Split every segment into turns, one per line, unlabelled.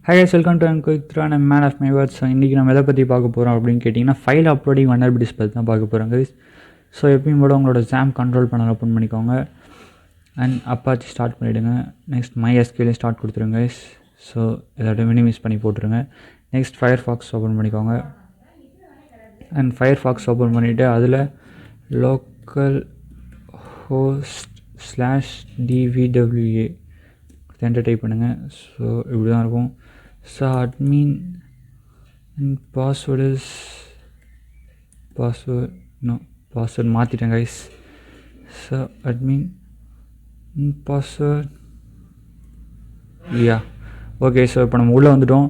Hi guys, welcome to Quick Throw and I'm man of my words. So இன்றைக்கி நம்ம எதை பற்றி பார்க்க போகிறோம் அப்படின்னு கேட்டிங்கன்னா ஃபைல் அப்லோடிங் வல்னரபிலிட்டிஸ் பற்றி தான் பார்க்க போகிறோம் கைஸ். ஸோ எப்பயும் கூட உங்களோட ஜாம் கண்ட்ரோல் பண்ண ஓப்பன் பண்ணிக்கோங்க அண்ட் அப்பாச்சி ஸ்டார்ட் பண்ணிவிடுங்க. நெக்ஸ்ட் MySQL ஸ்டார்ட் கொடுத்துருங்க கைஸ். ஸோ இதோட மினிமைஸ் பண்ணி போட்டுருங்க. நெக்ஸ்ட் ஃபயர்ஃபாக்ஸ் ஓப்பன் பண்ணிக்கோங்க அண்ட் ஃபயர்ஃபாக்ஸ் ஓப்பன் பண்ணிவிட்டு அதில் localhost /dvwa enter type பண்ணுங்கள். ஸோ இப்படி தான் இருக்கும். ஸோ admin and password மாற்றிட்டேன் guys. So admin and password okay. So இப்போ நம்ம உள்ளே வந்துட்டோம்.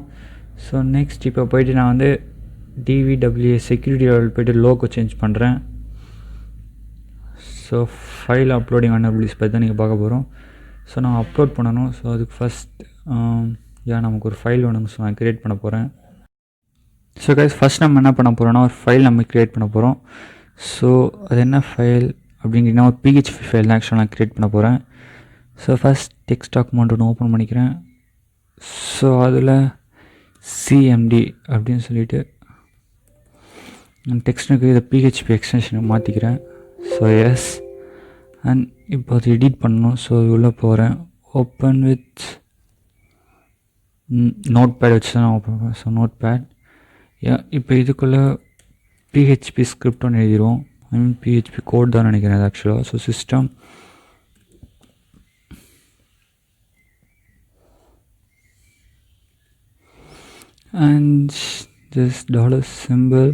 ஸோ நெக்ஸ்ட் இப்போ போய்ட்டு நான் வந்து dvwa செக்யூரிட்டி லெவல் போய்ட்டு லோகோ சேஞ்ச் பண்ணுறேன். ஸோ ஃபைல் அப்லோடிங் வல்னரபிலிட்டிஸ் பற்றி தான் நீங்கள் பார்க்க போகிறோம். ஸோ நான் அப்லோட் பண்ணணும். ஸோ அதுக்கு ஃபஸ்ட் நமக்கு ஒரு ஃபைல் வேணும். ஸோ நான் க்ரியேட் பண்ண போகிறேன். ஸோ கைஸ் ஃபஸ்ட் நம்ம என்ன பண்ண போகிறோன்னா ஒரு ஃபைல் நம்ம க்ரியேட் பண்ண போகிறோம். ஸோ அது என்ன ஃபைல் அப்படிங்கிற ஒரு PHP ஃபைல் தான் ஆக்சுவலாக நான் க்ரியேட் பண்ண போகிறேன். ஸோ ஃபஸ்ட் டெக்ஸ்ட் டாக்குமெண்ட் ஒன்று ஓப்பன் பண்ணிக்கிறேன். ஸோ அதில் CMD அப்படின்னு சொல்லிவிட்டு டெக்ஸ்ட்டுக்கு இதை PHP எக்ஸ்டென்ஷனை மாற்றிக்கிறேன். ஸோ எஸ் அண்ட் இப்போ அது எடிட் பண்ணணும். ஸோ உள்ளே போகிறேன். ஓப்பன் வித் நோட் பேட் வச்சு தான் நான் ஓப்பன் பண்ணுறேன். ஸோ நோட் பேட் இப்போ இதுக்குள்ளே PHP ஸ்கிரிப்ட் ஒன்று எழுதிடுவோம். PHP கோட் தான் நினைக்கிறேன் அது ஆக்சுவலாக. So system and just $symbol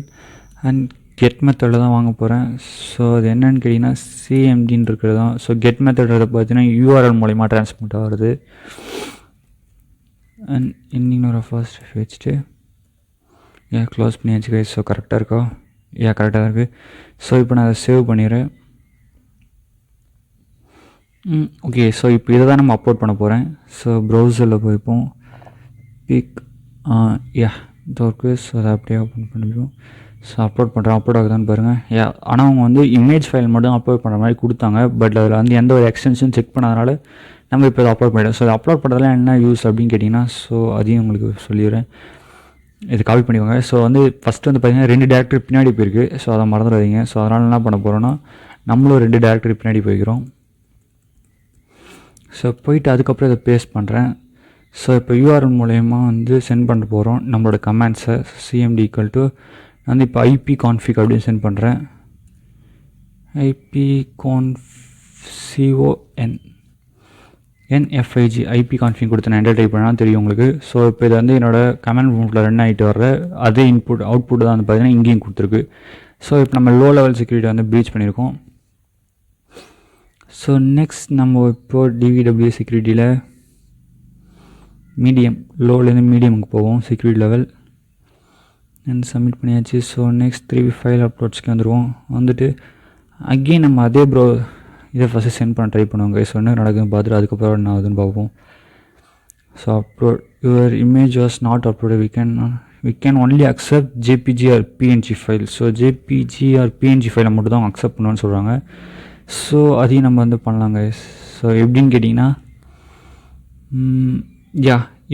and get மெத்தடில் தான் வாங்க போகிறேன். ஸோ அது என்னென்னு கேட்டிங்கன்னா CMDன்னு இருக்கிறது தான். ஸோ கெட் மெத்தடில் பார்த்தீங்கன்னா URL மூலிமா ட்ரான்ஸ்மிட் ஆகிறது. அண்ட் இன்னொரு ஃபர்ஸ்ட் வச்சுட்டு க்ளோஸ் பண்ணியாச்சு கைஸ். ஸோ கரெக்டாக இருக்கா? கரெக்டாக தான் இருக்குது. ஸோ இப்போ நான் அதை சேவ் பண்ணிடுறேன். ஓகே. ஸோ இப்போ இதை தான் நம்ம அப்லோட் பண்ண போகிறேன். ஸோ ப்ரௌசரில் போய்ப்போம். பிக் இது இருக்குது. ஸோ அதை அப்படியே ஓப்பன் பண்ணிடுவோம். ஸோ அப்லோட் பண்ணுறேன். அப்லோட் ஆகுதான்னு பாருங்கள். ஆனால் அவங்க வந்து இமேஜ் ஃபைல் மட்டும் அப்லோட் பண்ணுற மாதிரி கொடுத்தாங்க. பட் அதில் வந்து எந்த ஒரு எக்ஸ்டென்ஷன் செக் பண்ணாதனால நம்ம இப்போ இதை அப்லோட் பண்ணிவிடும். ஸோ இதை அப்லோட் பண்ணுறதுல என்ன யூஸ் அப்படின்னு கேட்டிங்கன்னா ஸோ அதையும் உங்களுக்கு சொல்லிடுறேன். இது காப்பி பண்ணிக்கோங்க. ஸோ வந்து ஃபஸ்ட்டு வந்து பார்த்திங்கன்னா 2 டேரக்டரி பின்னாடி போயிருக்கு. ஸோ அதை மறந்துடாதீங்க. ஸோ அதனால் என்ன பண்ண போகிறோன்னா நம்மளும் 2 டேரக்டரி பின்னாடி போய்க்கிறோம். ஸோ போயிட்டு அதுக்கப்புறம் இதை பேஸ்ட் பண்ணுறேன். ஸோ இப்போ URL மூலயமா வந்து சென்ட் பண்ண போகிறோம் நம்மளோட கமெண்ட்ஸை. CMD = நான் வந்து இப்போ ipconfig அப்படின்னு சென்ட் பண்ணுறேன். ipconfig கொடுத்து நான் என்டர் டைப் பண்ணால் தெரியும் உங்களுக்கு. ஸோ இப்போ இது வந்து என்னோடய கமெண்ட் ப்ராம்ப்ட்டில் ரன் ஆகிட்டு வர்ற அதே அவுட்புட் தான் வந்து பார்த்திங்கன்னா இங்கேயும் கொடுத்துருக்கு. ஸோ இப்போ நம்ம லோ லெவல் செக்யூரிட்டி வந்து ப்ரீச் பண்ணியிருக்கோம். ஸோ நெக்ஸ்ட் நம்ம இப்போது dvwa செக்யூரிட்டியில் மீடியம் லோலேருந்து மீடியமுக்கு போவோம் செக்யூரிட்டி லெவல் அண்ட் சப்மிட் பண்ணியாச்சு. ஸோ நெக்ஸ்ட் 3 ஃபைல் அப்லோட்ஸ்க்கு வந்துடுவோம். வந்துட்டு அகெயின் நம்ம அதே இதை ஃபஸ்ட்டு சென்ட் பண்ண ட்ரை பண்ணுவாங்க. ஸோ என்ன நடக்குதுன்னு பார்த்துட்டு அதுக்கப்புறம் என்ன ஆகுதுன்னு பார்ப்போம். So upload your image was not upload we can only accept JPG or PNG file. So JPG or PNG ஃபைலை மட்டும் தான் அவங்க அக்செப்ட் பண்ணுவேன்னு சொல்கிறாங்க. ஸோ அதையும் நம்ம வந்து பண்ணலாங்க. ஸோ எப்படின்னு கேட்டிங்கன்னா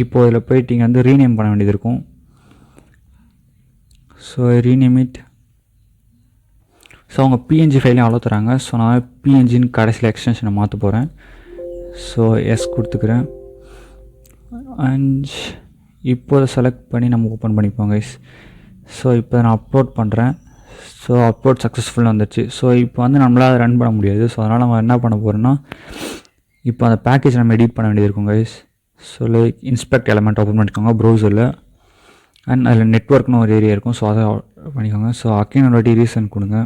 இப்போது இதில் போய்ட்டு இங்கே வந்து ரீநேம் பண்ண வேண்டியது இருக்கும். So rename it. ஸோ அவங்க PNG ஃபைலையும் அவ்வளோ தராங்க. ஸோ நான் PNGன்னு கடைசியில் எக்ஸ்டென்ஷனை மாற்ற போகிறேன். ஸோ எஸ் கொடுத்துக்கிறேன். அண்ட் இப்போ அதை செலக்ட் பண்ணி நம்ம ஓப்பன் பண்ணிப்போம் கைஸ். ஸோ இப்போ நான் அப்லோட் பண்ணுறேன். ஸோ அப்லோட் சக்ஸஸ்ஃபுல்லாக வந்துடுச்சு. ஸோ இப்போ வந்து நம்மளால் அதை ரன் பண்ண முடியாது. ஸோ அதனால் நம்ம என்ன பண்ண போகிறோன்னா இப்போ அந்த பேக்கேஜ் நம்ம எடிட் பண்ண வேண்டியது இருக்கும் guys. So like inspect element open பண்ணிக்கோங்க ப்ரௌசரில். அண்ட் அதில் நெட்ஒர்க்னு ஒரு ஏரியா இருக்கும். ஸோ அதை பண்ணிக்கோங்க. ஸோ அகைன் ஒரு வாட்டி ரீசன் கொடுங்க.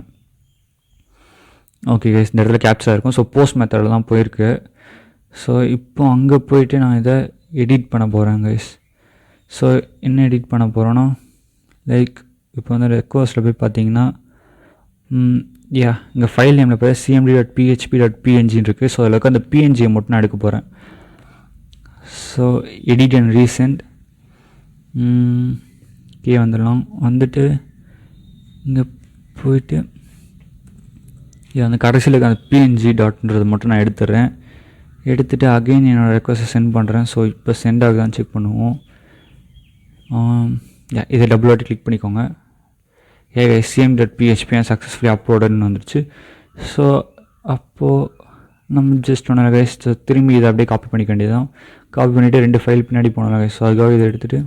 ஓகே கைஸ், இந்த இடத்துல கேப்சர் இருக்கும். ஸோ போஸ்ட் மெத்தடில் தான் போயிருக்கு. ஸோ இப்போ அங்கே போயிட்டு நான் இதை எடிட் பண்ண போகிறேன் கைஸ். ஸோ என்ன எடிட் பண்ண போகிறோன்னா லைக் இப்போ வந்து ரெக்வஸ்ட்டில் போய் பார்த்தீங்கன்னா இங்கே ஃபைல் நேமில் போய் cmd.php.png இருக்குது. ஸோ அதில் இருக்க அந்த PNGயை மட்டும் நான் எடுக்க போகிறேன். ஸோ எடிட் அண்ட் ரீசெண்ட் வந்துடலாம். வந்துட்டு இங்கே போயிட்டு அந்த கடைசியில் அந்த PNG டாட்ன்றது மட்டும் நான் எடுத்துடுறேன். எடுத்துகிட்டு அகெயின் என்னோடய ரெக்வஸ்ட்டை சென்ட் பண்ணுறேன். ஸோ இப்போ சென்ட் ஆகுதான்னு செக் பண்ணுவோம். இதை டபுள் வாட்டி கிளிக் பண்ணிக்கோங்க. cm.php சக்ஸஸ்ஃபுல்லி அப்லோடட்னு வந்துருச்சு. ஸோ அப்போது நம்ம ஜஸ்ட் ஒன்று கைஸ் திரும்பி இதை அப்படியே காப்பி பண்ணிக்க வேண்டியதான். காப்பி பண்ணிவிட்டு 2 ஃபைல் பின்னாடி போனோம் கைஸ். ஸோ அதுக்காக இதை எடுத்துகிட்டு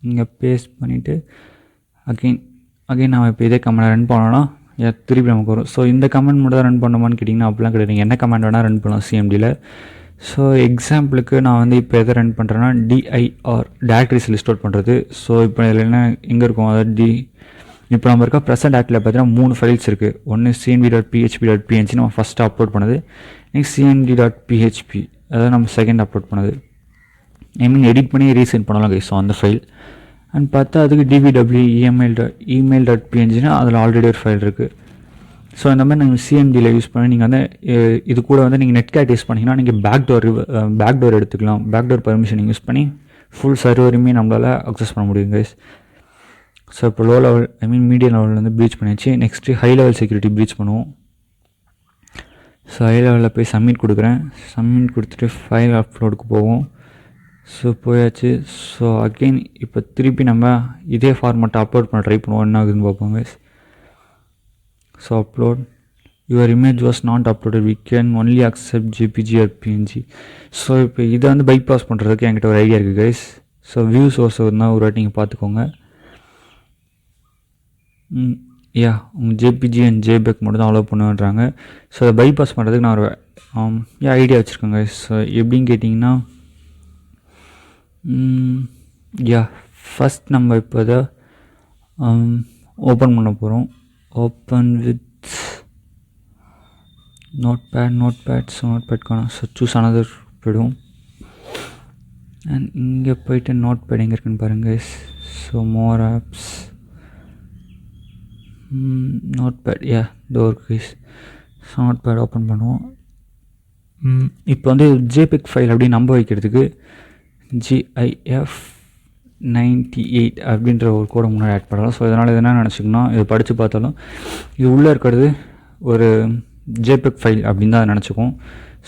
இங்கே பேஸ்ட் பண்ணிவிட்டு அகைன் நம்ம இப்போ இதே கமெண்ட் ரன் பண்ணோன்னா திருப்பி நமக்கு வரும். ஸோ இந்த கமெண்ட் மட்டும் தான் ரன் பண்ணுமான்னு கேட்டிங்கன்னா அப்படிலாம் கிடையாது. நீங்கள் என்ன கமெண்ட் வேணால் ரன் பண்ணலாம் சிஎம்டியில். ஸோ எக்ஸாம்பிளுக்கு நான் வந்து இப்போ எதை ரன் பண்ணுறேன்னா dir டேரக்டரிஸ் லிஸ்ட் அவுட் பண்ணுறது. ஸோ இப்போ இதில் என்ன எங்கே இருக்கும், அதாவது இப்போ நம்ம இருக்க ப்ரெசென்ட் டேரக்டரியில் பார்த்தீங்கன்னா 3 ஃபைல்ஸ் இருக்குது. ஒன்று cmd.php.png நம்ம ஃபஸ்ட்டு அப்லோட் பண்ணது, நெக்ஸ்ட் cmd.php அதாவது நம்ம செகண்ட் அப்லோட் பண்ணது. எடிட் பண்ணி ரீசெண்ட் பண்ணலாம் கைஸ். ஸோ அந்த ஃபைல் அண்ட் பார்த்தா அதுக்கு dvwa email.png அதில் ஆல்ரெடி ஒரு ஃபைல் இருக்குது. ஸோ இந்த மாதிரி நீங்கள் சிஎம்டியில் யூஸ் பண்ணி நீங்கள் வந்து இது கூட வந்து நீங்கள் நெட்கேட் யூஸ் பண்ணிங்கன்னா நீங்கள் பேக்டோர் எடுத்துக்கலாம். பேக்டோர் பர்மிஷன் யூஸ் பண்ணி ஃபுல் சர்வரையுமே நம்மளால் அக்சஸ் பண்ண முடியும் கைஸ். ஸோ இப்போ லோ லெவல் மீடியம் லெவலில் வந்து ப்ரீச் பண்ணியாச்சு. Next high level security preach பண்ணுவோம். ஸோ ஹை லெவலில் போய் சப்மிட் கொடுக்குறேன். சப்மிட் கொடுத்துட்டு ஃபைல் அப்லோடுக்கு போவோம். ஸோ போயாச்சு. ஸோ அகெயின் இப்போ திருப்பி நம்ம இதே ஃபார்மெட்டை அப்லோட் பண்ண ட்ரை பண்ணுவோம். என்ன ஆகுதுன்னு பார்ப்போம் guys. So upload your image was not uploaded, we can only accept JPG or PNG. So இப்போ இதை வந்து பைபாஸ் பண்ணுறதுக்கு என்கிட்ட ஒரு ஐடியா இருக்குது கைஸ். ஸோ வியூ சோர்ஸ் இருந்தால் ஒரு வாட்டி நீங்கள் பார்த்துக்கோங்க. உங்கள் ஜேபிஜி அண்ட் ஜேபேக் மட்டும் தான் அலோவ் பண்ணுன்றாங்க. ஸோ அதை பைபாஸ் பண்ணுறதுக்கு நான் ஒரு ஐடியா வச்சுருக்கேன் கைஸ். ஸோ எப்படின்னு கேட்டிங்கன்னா ஃபஸ்ட் நம்ம இப்போ இதை ஓப்பன் பண்ண போகிறோம். Open with notepad. ஸோ நோட்பேட்கான ஸோ சூஸ் அனதர் போய்டும். அண்ட் இங்கே போய்ட்டு நோட்பேட் எங்கே இருக்குன்னு பாருங்கள். ஸோ மோர் ஆப்ஸ் நோட்பேட் டோர் கைஸ். ஸோ நோட்பேட் ஓப்பன் பண்ணுவோம். இப்போ வந்து ஜேபிக் ஃபைல் அப்படி நம்ப வைக்கிறதுக்கு GIF98 அப்படின்ற ஒரு கோடை முன்னாடி ஆட் பண்ணலாம். ஸோ இதனால் என்ன நினச்சிக்கணும், இது படித்து பார்த்தாலும் இது உள்ளே இருக்கிறது ஒரு ஜேபிக் ஃபைல் அப்படின்னு தான் நினச்சிக்கும்.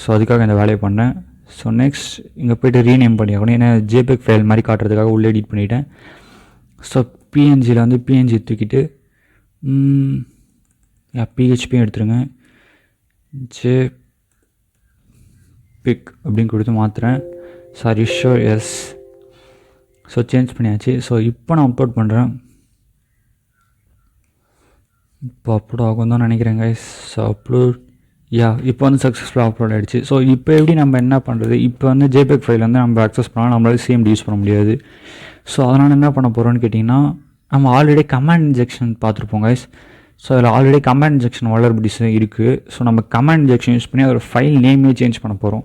ஸோ அதுக்காக இந்த வேலையை பண்ணேன். ஸோ நெக்ஸ்ட் இங்கே போய்ட்டு ரீநேம் பண்ணியாகணும். ஏன்னா ஜேபிக் ஃபைல் மாதிரி காட்டுறதுக்காக உள்ளே எடிட் பண்ணிவிட்டேன். ஸோ பிஎன்ஜியில் வந்து பிஎன்ஜி தூக்கிட்டு பிஹெச்பியும் எடுத்துருங்க. ஜேபிக் அப்படின்னு கொடுத்து மாற்றுறேன். சாரி ஷோர் எஸ். ஸோ சேஞ்ச் பண்ணியாச்சு. ஸோ இப்போ நான் அப்லோட் பண்ணுறேன். இப்போ அப்லோட் ஆகும் தான் நினைக்கிறேன் கைஸ். ஸோ அப்லோட் இப்போ வந்து சக்ஸஸ்ஃபுல்லாக அப்லோட் ஆகிடுச்சு. ஸோ இப்போ எப்படி நம்ம என்ன பண்ணுறது, இப்போ வந்து ஜேபேக் ஃபைல் வந்து நம்ம அக்சஸ் பண்ணால் நம்மளால சிஎம்டி யூஸ் பண்ண முடியாது. ஸோ அதனால் என்ன பண்ண போகிறோன்னு கேட்டிங்கன்னா, நம்ம ஆல்ரெடி கமாண்ட் இன்ஜெக்ஷன் பார்த்துருப்போம் கைஸ். ஸோ அதில் ஆல்ரெடி கமாண்ட் இன்ஜெக்ஷன் வளர்பிடிஸ் இருக்குது. ஸோ நம்ம கமாண்ட் இன்ஜெக்ஷன் யூஸ் பண்ணி அதோட ஃபைல் நேமே சேஞ்ச் பண்ண போகிறோம்.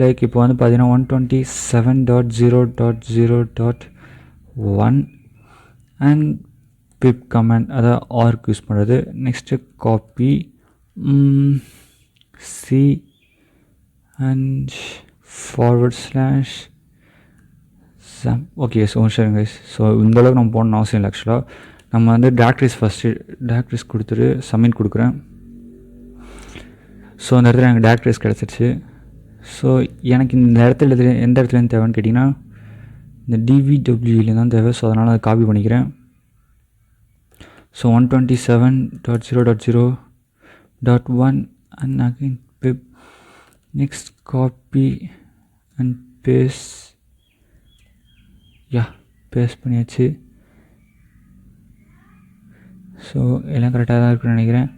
லைக் இப்போ வந்து பார்த்தீங்கன்னா 127.0.0.1 அண்ட் பிப் கமாண்ட் அதாவது ஆர்க் யூஸ் பண்ணுறது. Next copy c and // okay. So சரிங்க கைஸ். ஸோ இந்தளவுக்கு நம்ம போகணுன்னு அவசியம் இல்லை. ஆக்சுவலாக நம்ம வந்து டேரக்டரிஸ் கொடுத்துட்டு சப்மிட் கொடுக்குறேன். ஸோ அந்த இடத்துல எனக்கு டேரக்டரிஸ் கிடச்சிருச்சு. ஸோ எனக்கு இந்த இடத்துல எந்த இடத்துலேருந்து தேவைன்னு கேட்டிங்கன்னா இந்த dvwa தான் தேவை. ஸோ அதனால் அதை காப்பி பண்ணிக்கிறேன். ஸோ 127.0.0.1 அண்ட் அகைன் பிப். Next copy and paste. Paste பண்ணியாச்சு. ஸோ எல்லாம் கரெக்டாக தான் இருக்குன்னு நினைக்கிறேன்.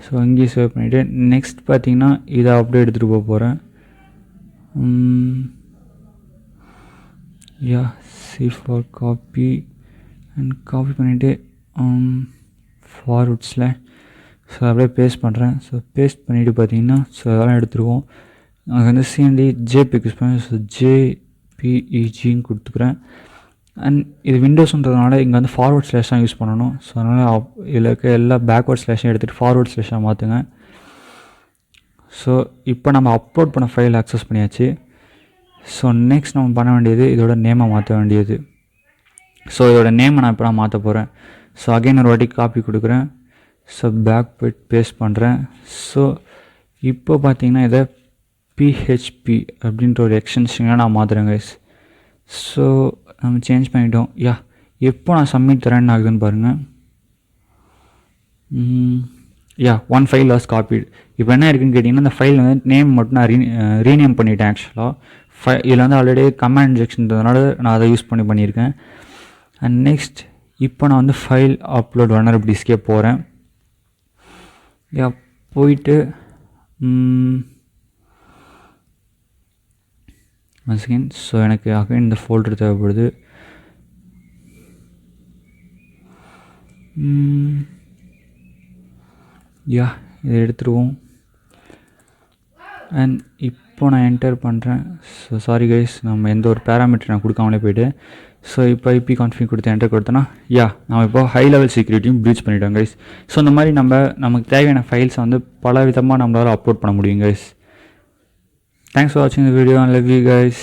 ஸோ இங்கேயே சேவ் பண்ணிவிட்டு நெக்ஸ்ட் பார்த்தீங்கன்னா இதை அப்படியே எடுத்துகிட்டு போக போகிறேன். C for copy and copy பண்ணிவிட்டு // ஸோ அப்படியே பேஸ்ட் பண்ணுறேன். ஸோ பேஸ்ட் பண்ணிவிட்டு பார்த்தீங்கன்னா ஸோ அதெல்லாம் எடுத்துருவோம். அங்கே வந்து சிஎன்டி ஜேபிக் யூஸ் பண்ணி ஸோ ஜேபிஇஜின்னு கொடுத்துக்கிறேன். அண்ட் இது விண்டோஸ்ன்றதுனால இங்கே வந்து // தான் யூஸ் பண்ணணும். ஸோ அதனால் இதில் இருக்க எல்லா பேக்வர்ட் ஸ்லேஷையும் எடுத்துகிட்டு // மாற்றுங்க. ஸோ இப்போ நம்ம அப்லோட் பண்ண ஃபைல் அக்சஸ் பண்ணியாச்சு. ஸோ நெக்ஸ்ட் நம்ம பண்ண வேண்டியது இதோட நேமை மாற்ற வேண்டியது. ஸோ இதோட நேமை நான் இப்போ நான் மாற்ற போகிறேன். ஸோ அகைன் ஒரு வாட்டி காப்பி கொடுக்குறேன். ஸோ பேக் போய்ட்டு பேஸ்ட் பண்ணுறேன். ஸோ இப்போ பார்த்தீங்கன்னா இதை PHP அப்படின்ற ஒரு எக்ஸ்டென்ஷனை நான் மாற்றுறேன் கைஸ். ஸோ நம்ம சேஞ்ச் பண்ணிட்டோம். எப்போ நான் சப்மிட் தரேன்னு ஆகுதுன்னு பாருங்கள். ஒன் ஃபைல் வாஸ் காப்பீடு. இப்போ என்ன இருக்குன்னு கேட்டிங்கன்னா, இந்த ஃபைல் வந்து நேம் மட்டும் நான் ரீநேம் பண்ணிட்டேன் ஆக்சுவலாக. இதில் வந்து ஆல்ரெடி கமாண்ட் இன்ஜெக்ஷன்றதுனால நான் அதை யூஸ் பண்ணியிருக்கேன். அண்ட் நெக்ஸ்ட் இப்போ நான் வந்து ஃபைல் அப்லோட் வல்னரபிலிட்டிஸ்க்கே போகிறேன். போயிட்டு ஒன் செகண்ட். ஸோ எனக்கு அகைன் இந்த ஃபோல்டர் தேவைப்படுது. இதை எடுத்துருவோம். அண்ட் இப்போ நான் என்டர் பண்ணுறேன். ஸோ சாரி கைஸ், நம்ம எந்த ஒரு பேராமீட்டர் நான் கொடுக்காமலே போய்ட்டு. ஸோ இப்போ ஐபி கான்ஃபிக் கொடுத்து என்டர் கொடுத்தோன்னா நம்ம இப்போ ஹை லெவல் செக்யூரிட்டியும் ப்ரீச் பண்ணிட்டோம் கைஸ். ஸோ இந்த மாதிரி நமக்கு தேவையான ஃபைல்ஸை வந்து பல விதமாக நம்மளால் அப்லோட் பண்ண முடியும் கைஸ். தேங்க்ஸ் ஃபார் வாட்சிங் the video. I love you guys.